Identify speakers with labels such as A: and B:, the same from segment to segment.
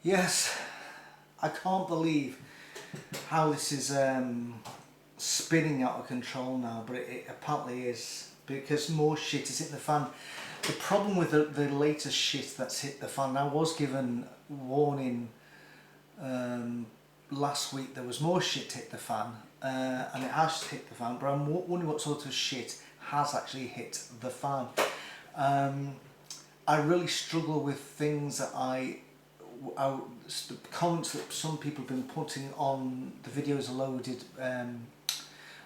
A: Yes, I can't believe how this is spinning out of control now, but it apparently is, because more shit is hitting the fan. The problem with the latest shit that's hit the fan, I was given warning last week there was more shit hit the fan, and it has hit the fan, but I'm wondering what sort of shit has actually hit the fan. I really struggle with things that the comments that some people have been putting on the videos I loaded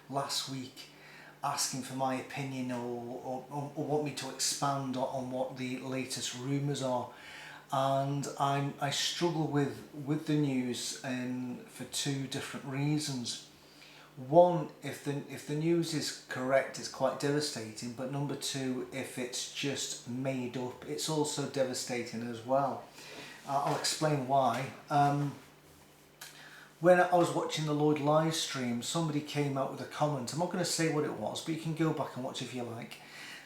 A: last week, asking for my opinion or want me to expand on what the latest rumours are. And I struggle with the news for two different reasons. One, if the news is correct, it's quite devastating. But number two, if it's just made up, it's also devastating as well. I'll explain why. When I was watching the Lloyd live stream, somebody came out with a comment. I'm not going to say what it was, but you can go back and watch if you like.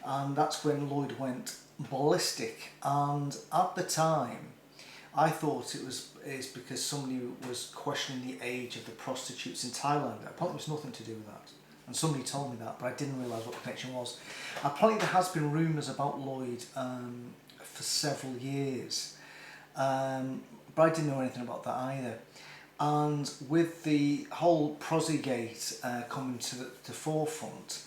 A: And that's when Lloyd went ballistic. And at the time, I thought it's because somebody was questioning the age of the prostitutes in Thailand. Apparently, it was nothing to do with that. And somebody told me that, but I didn't realise what the connection was. Apparently, there has been rumours about Lloyd for several years. But I didn't know anything about that either. And with the whole Prosygate coming to the forefront,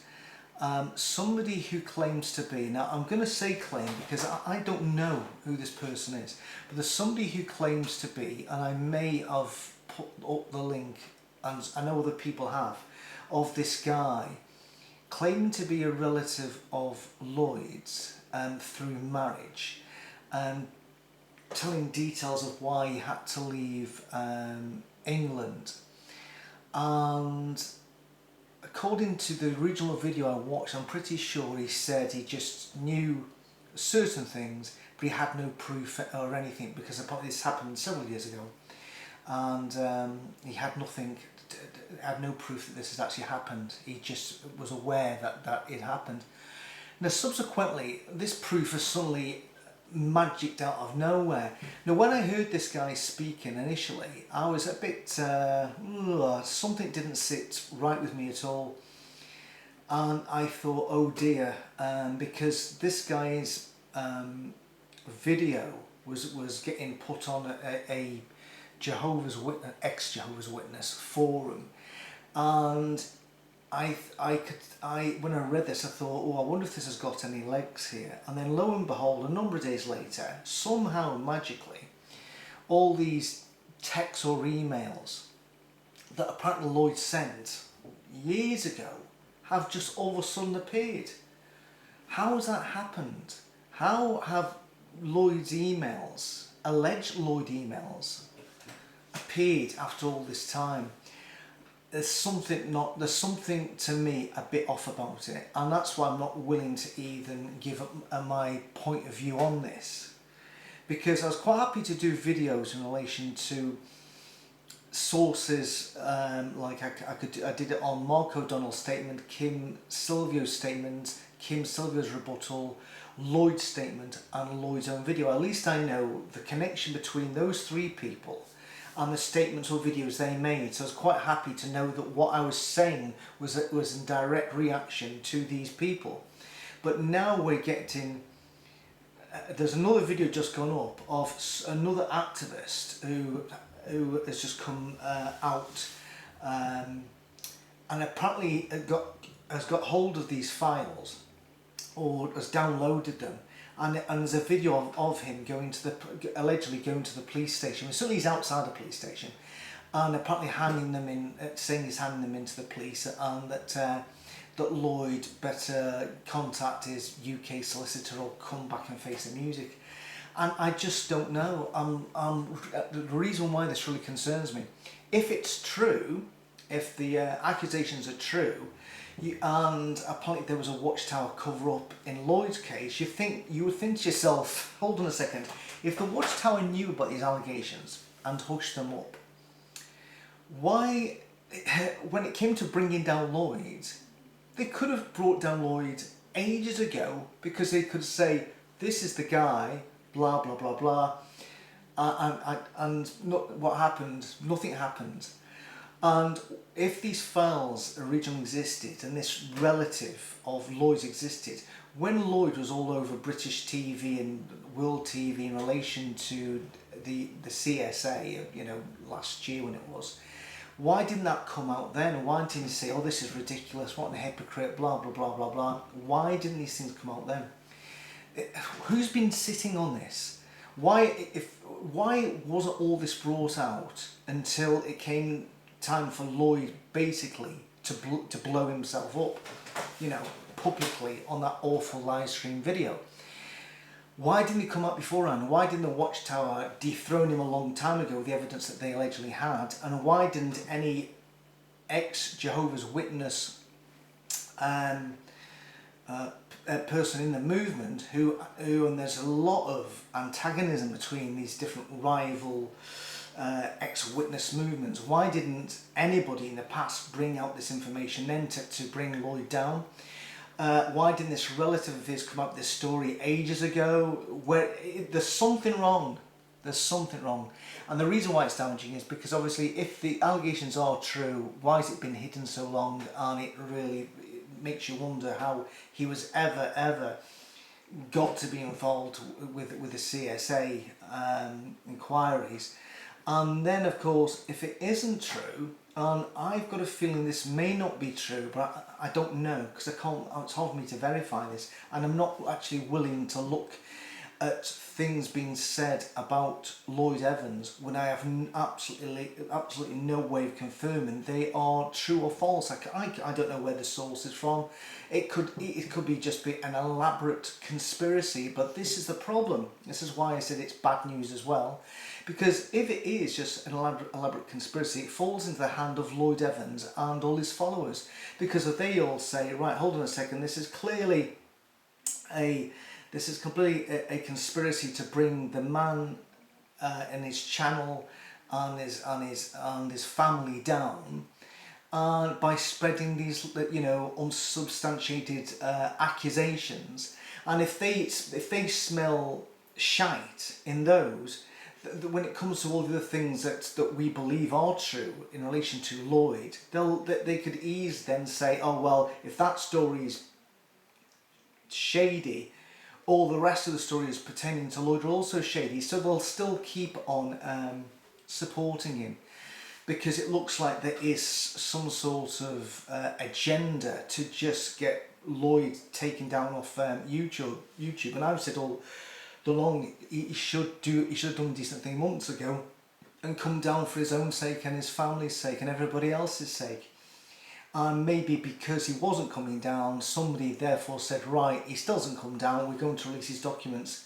A: somebody who claims to be, now I'm going to say claim because I don't know who this person is, but there's somebody who claims to be, and I may have put up the link, and I know other people have, of this guy claiming to be a relative of Lloyd's through marriage, telling details of why he had to leave England. And according to the original video I watched, I'm pretty sure he said he just knew certain things, but he had no proof or anything, because apparently this happened several years ago, and he had had no proof that this had actually happened. He just was aware that it happened. Now subsequently, this proof has suddenly magicked out of nowhere. Now when I heard this guy speaking initially, I was a bit something didn't sit right with me at all, and I thought, oh dear, because this guy's video was getting put on a Jehovah's Witness, ex-Jehovah's Witness forum, and when I read this, I thought, oh, I wonder if this has got any legs here. And then lo and behold, a number of days later, somehow magically, all these texts or emails that apparently Lloyd sent years ago have just all of a sudden appeared. How has that happened? How have Lloyd's emails, alleged Lloyd emails, appeared after all this time? There's something to me a bit off about it, and that's why I'm not willing to even give up my point of view on this, because I was quite happy to do videos in relation to sources, like I did it on Mark O'Donnell's statement, Kim Silvio's statement, Kim Silvio's rebuttal, Lloyd's statement, and Lloyd's own video. At least I know the connection between those three people and the statements or videos they made. So I was quite happy to know that what I was saying was in direct reaction to these people. But now we're getting, there's another video just gone up of another activist who has just come out, and apparently has got hold of these files, or has downloaded them. And there's a video of him allegedly going to the police station. Well, certainly he's outside the police station, and apparently handing them in, saying he's handing them in to the police, and that Lloyd better contact his UK solicitor or come back and face the music. And I just don't know. The reason why this really concerns me, if it's true, if the accusations are true, and apparently there was a Watchtower cover-up in Lloyd's case, you would think to yourself, hold on a second, if the Watchtower knew about these allegations and hushed them up, why, when it came to bringing down Lloyd, they could have brought down Lloyd ages ago, because they could say, this is the guy, blah, blah, blah, blah, and what happened? Nothing happened. And if these files originally existed, and this relative of Lloyd's existed, when Lloyd was all over British TV and World TV in relation to the CSA, you know, last year when it was, why didn't that come out then? Why didn't he say, oh, this is ridiculous, what a hypocrite, blah, blah, blah, blah, blah? Why didn't these things come out then? Who's been sitting on this? Why wasn't all this brought out until it came time for Lloyd basically to blow himself up, you know, publicly on that awful live stream video? Why didn't he come up beforehand? Why didn't the Watchtower dethrone him a long time ago with the evidence that they allegedly had? And why didn't any ex-Jehovah's Witness person in the movement who and there's a lot of antagonism between these different rival ex-witness movements, why didn't anybody in the past bring out this information then to bring Lloyd down? Why didn't this relative of his come up with this story ages ago? There's something wrong. There's something wrong. And the reason why it's damaging is because obviously if the allegations are true, why has it been hidden so long? And it really makes you wonder how he was ever got to be involved with the CSA inquiries. And then of course, if it isn't true, and I've got a feeling this may not be true, but I don't know, because it's hard for me to verify this, and I'm not actually willing to look at things being said about Lloyd Evans when I have absolutely no way of confirming they are true or false. I don't know where the source is from. It could be just be an elaborate conspiracy, but this is the problem. This is why I said it's bad news as well, because if it is just an elaborate conspiracy, it falls into the hand of Lloyd Evans and all his followers, because if they all say, right, hold on a second, this is completely a conspiracy to bring the man and his channel and his family down, by spreading these, you know, unsubstantiated accusations. And if they smell shite in those, when it comes to all the other things that we believe are true in relation to Lloyd, they could easily then say, oh well, if that story is shady, all the rest of the stories pertaining to Lloyd are also shady, so they'll still keep on supporting him, because it looks like there is some sort of agenda to just get Lloyd taken down off YouTube. And I've said all along he should have done a decent thing months ago and come down for his own sake and his family's sake and everybody else's sake. And maybe because he wasn't coming down, somebody therefore said, right, he still doesn't come down, we're going to release his documents,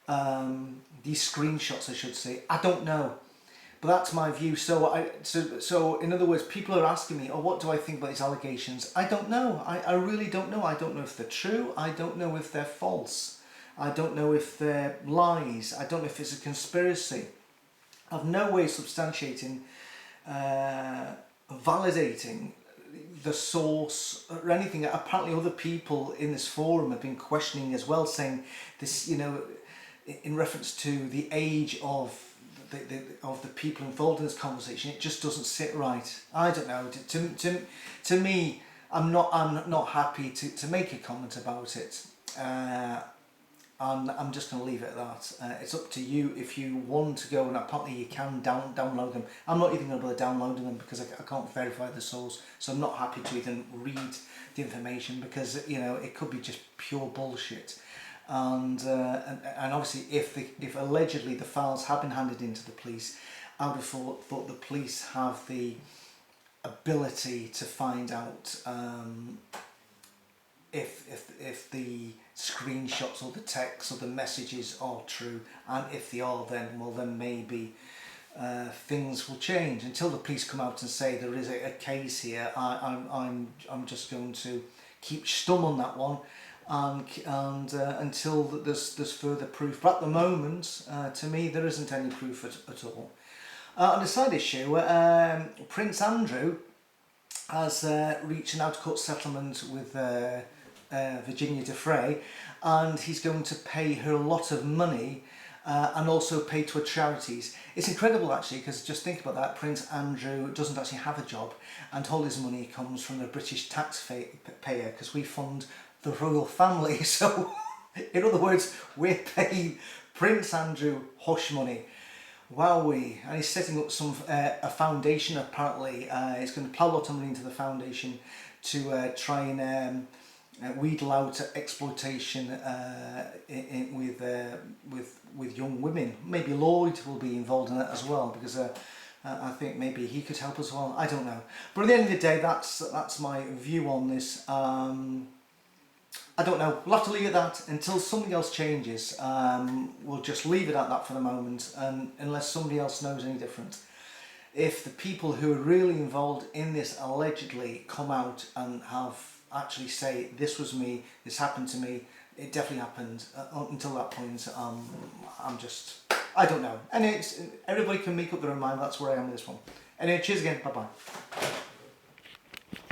A: these screenshots I should say. I don't know, but that's my view. So in other words, people are asking me, oh, what do I think about these allegations? I don't know. I really don't know. I don't know if they're true. I don't know if they're false. I don't know if they're lies. I don't know if it's a conspiracy. I've no way of substantiating, validating the source or anything. Apparently other people in this forum have been questioning as well, saying this, you know, in reference to the age of the people involved in this conversation, it just doesn't sit right. I don't know. To me, I'm not happy to make a comment about it. And I'm just going to leave it at that. It's up to you if you want to go, and apparently you can download them. I'm not even going to be able to download them because I can't verify the source, so I'm not happy to even read the information, because, you know, it could be just pure bullshit. And obviously if allegedly the files have been handed into the police, I would have thought the police have the ability to find out if the screenshots or the texts or the messages are true, and if they are, then maybe things will change. Until the police come out and say there is a case here, I'm just going to keep stum on that one, and until there's further proof. But at the moment, to me, there isn't any proof at all. On a side issue, Prince Andrew has reached an out-of-court settlement with Virginia Defray, and he's going to pay her a lot of money and also paid to charities. It's incredible actually, because just think about that, Prince Andrew doesn't actually have a job, and all his money comes from the British taxpayer, because we fund the royal family. So in other words, we're paying Prince Andrew hush money. Wowee. And he's setting up a foundation apparently. He's going to plough a lot of money into the foundation to try and wheedle out exploitation with young women. Maybe Lloyd will be involved in that as well, because I think maybe he could help as well. I don't know. But at the end of the day, that's my view on this. I don't know. We'll have to leave it at that until something else changes. We'll just leave it at that for the moment, and unless somebody else knows any different. If the people who are really involved in this allegedly come out and have actually say, this was me, this happened to me, it definitely happened, until that point, I don't know. And everybody can make up their own mind. That's where I am with this one. Anyway, cheers again. Bye bye.